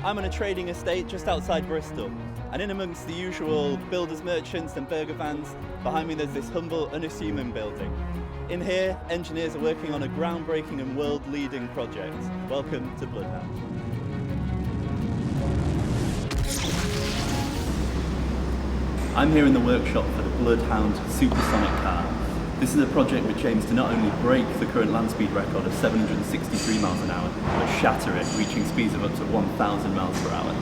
I'm on a trading estate just outside Bristol, and in amongst the usual builders merchants and burger vans, behind me there's this humble, unassuming building. In here, engineers are working on a groundbreaking and world-leading project. Welcome to Bloodhound. I'm here in the workshop for the Bloodhound supersonic car. This is a project which aims to not only break the current land speed record of 763 miles an hour, but shatter it, reaching speeds of up to 1,000 miles per hour.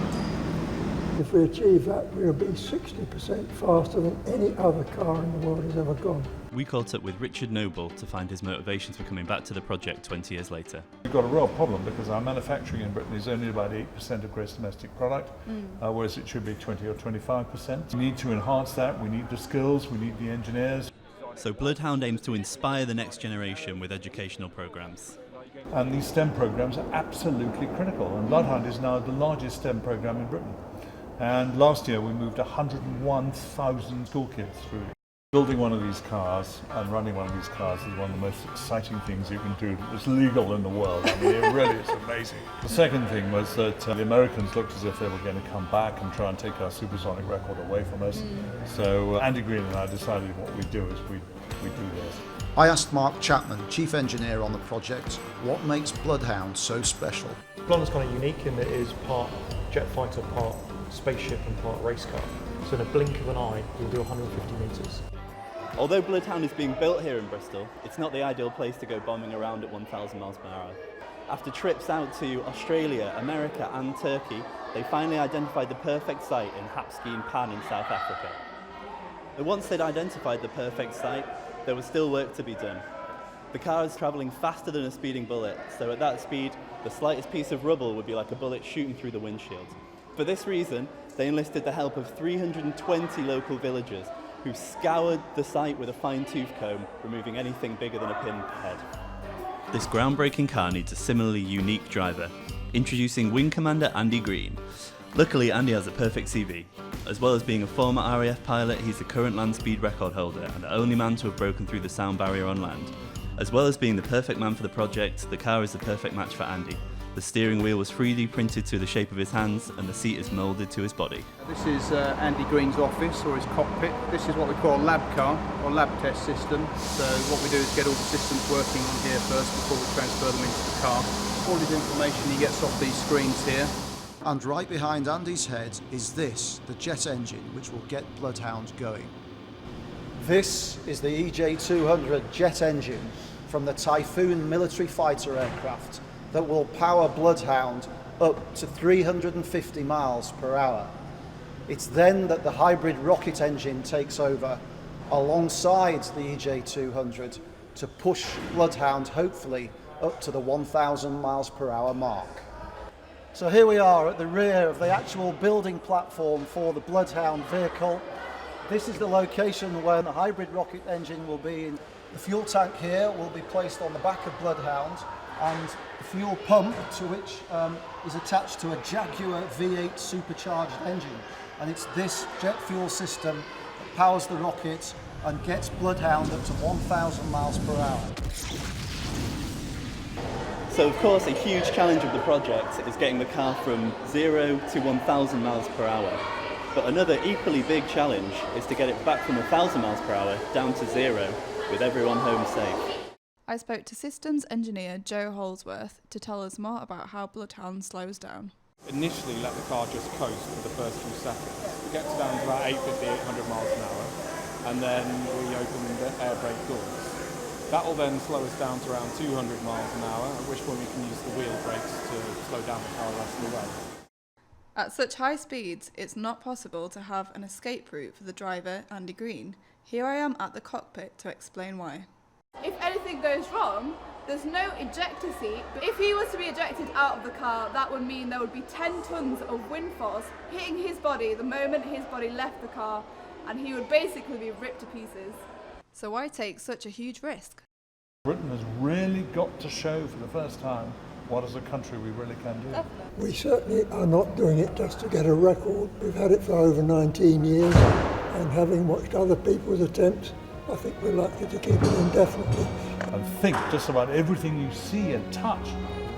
If we achieve that, we'll be 60% faster than any other car in the world has ever gone. We caught up with Richard Noble to find his motivations for coming back to the project 20 years later. We've got a real problem because our manufacturing in Britain is only about 8% of gross domestic product, whereas it should be 20 or 25%. We need to enhance that, we need the skills, we need the engineers. So Bloodhound aims to inspire the next generation with educational programmes. And these STEM programs are absolutely critical, and Bloodhound is now the largest STEM program in Britain. And last year we moved 101,000 school kids through. Building one of these cars and running one of these cars is one of the most exciting things you can do that's legal in the world. I mean, it really is amazing. The second thing was that the Americans looked as if they were going to come back and try and take our supersonic record away from us. So Andy Green and I decided what we'd do is we'd do this. I asked Mark Chapman, chief engineer on the project, what makes Bloodhound so special. Bloodhound's kind of unique in that it is part jet fighter, part spaceship and part race car. So in a blink of an eye, you'll do 150 metres. Although Bloodhound is being built here in Bristol, it's not the ideal place to go bombing around at 1,000 miles per hour. After trips out to Australia, America and Turkey, they finally identified the perfect site in Hapskeen Pan in South Africa. But once they'd identified the perfect site, there was still work to be done. The car is travelling faster than a speeding bullet, so at that speed, the slightest piece of rubble would be like a bullet shooting through the windshield. For this reason, they enlisted the help of 320 local villagers who scoured the site with a fine-tooth comb, removing anything bigger than a pinhead. This groundbreaking car needs a similarly unique driver, introducing Wing Commander Andy Green. Luckily, Andy has a perfect CV. As well as being a former RAF pilot, he's the current land speed record holder and the only man to have broken through the sound barrier on land. As well as being the perfect man for the project, the car is the perfect match for Andy. The steering wheel was 3D printed to the shape of his hands and the seat is moulded to his body. This is Andy Green's office or his cockpit. This is what we call a lab car or lab test system. So what we do is get all the systems working on here first before we transfer them into the car. All his information he gets off these screens here. And right behind Andy's head is this, the jet engine, which will get Bloodhound going. This is the EJ200 jet engine from the Typhoon military fighter aircraft that will power Bloodhound up to 350 miles per hour. It's then that the hybrid rocket engine takes over alongside the EJ200 to push Bloodhound hopefully up to the 1,000 miles per hour mark. So here we are at the rear of the actual building platform for the Bloodhound vehicle. This is the location where the hybrid rocket engine will be in. The fuel tank here will be placed on the back of Bloodhound, and the fuel pump to which is attached to a Jaguar V8 supercharged engine. And it's this jet fuel system that powers the rocket and gets Bloodhound up to 1,000 miles per hour. So of course a huge challenge of the project is getting the car from 0 to 1,000 miles per hour. But another equally big challenge is to get it back from 1,000 miles per hour down to 0 with everyone home safe. I spoke to systems engineer Joe Holsworth to tell us more about how Bloodhound slows down. Initially let the car just coast for the first few seconds. It gets down to about 850, 800 miles an hour, and then we open the air brake doors. That will then slow us down to around 200 miles an hour, at which point we can use the wheel brakes to slow down the car the rest of the way. At such high speeds, it's not possible to have an escape route for the driver, Andy Green. Here I am at the cockpit to explain why. If anything goes wrong, there's no ejector seat. But if he was to be ejected out of the car, that would mean there would be 10 tons of wind force hitting his body the moment his body left the car, and he would basically be ripped to pieces. So why take such a huge risk? Britain has really got to show for the first time what as a country we really can do. We certainly are not doing it just to get a record. We've had it for over 19 years, and having watched other people's attempts, I think we're likely to keep it indefinitely. And think just about everything you see and touch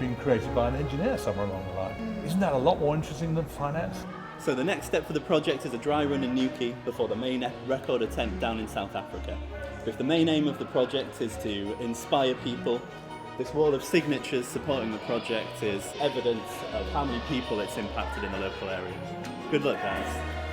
been created by an engineer somewhere along the line. Isn't that a lot more interesting than finance? So the next step for the project is a dry run in Newquay before the main record attempt down in South Africa. If the main aim of the project is to inspire people, this wall of signatures supporting the project is evidence of how many people it's impacted in the local area. Good luck, guys.